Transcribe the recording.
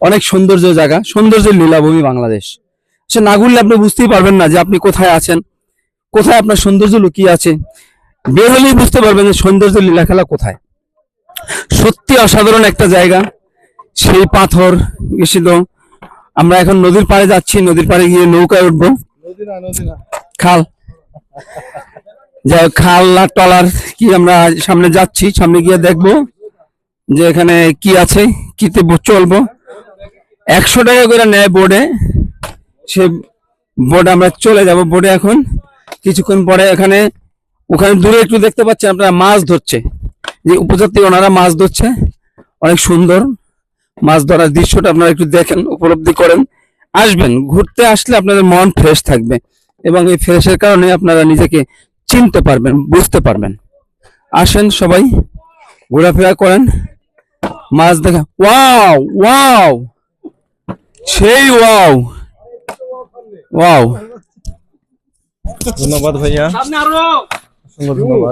অনেক সৌন্দর্য জায়গা, সৌন্দর্যের লীলাভূমি বাংলাদেশ। সে না ঘুরলে আপনি বুঝতেই পারবেন না যে আপনি কোথায় আছেন, কোথায় আপনার সৌন্দর্য লুকিয়ে আছে। বের হলেই বুঝতে পারবেন যে সৌন্দর্যের লীলা খেলা কোথায়। সত্যি অসাধারণ একটা জায়গা। সেই পাথর গেছিল। আমরা এখন নদীর পাড়ে যাচ্ছি, নদীর পাড়ে গিয়ে নৌকায় উঠবো। খাল, যাই হোক, খাল আর টলার কি, আমরা সামনে যাচ্ছি, সামনে গিয়ে দেখবো যে এখানে কি আছে, কিতে চলবো। 100 টাকা করে নেয় বোর্ডে, সে বোর্ডে আমরা চলে যাব। বোর্ডে এখন কিছুক্ষণ পরে ওখানে দূরে একটু দেখতে পাচ্ছেন আপনারা মাছ ধরছে, যে উপজাতি ওনারা মাছ ধরছে। অনেক সুন্দর মাছ ধরার দৃশ্যটা আপনারা একটু দেখেন, উপলব্ধি করেন। আসবেন, ঘুরতে আসলে আপনাদের মন ফ্রেশ থাকবে এবং এই ফ্রেশের কারণে আপনারা নিজেকে চিনতে পারবেন, বুঝতে পারবেন। আসেন সবাই, ঘোরাফেরা করেন, মাছ দেখা। ওয়াও ওয়াও, সেই ওয়াও ওয়াও। ধন্যবাদ ভাইয়া, ধন্যবাদ।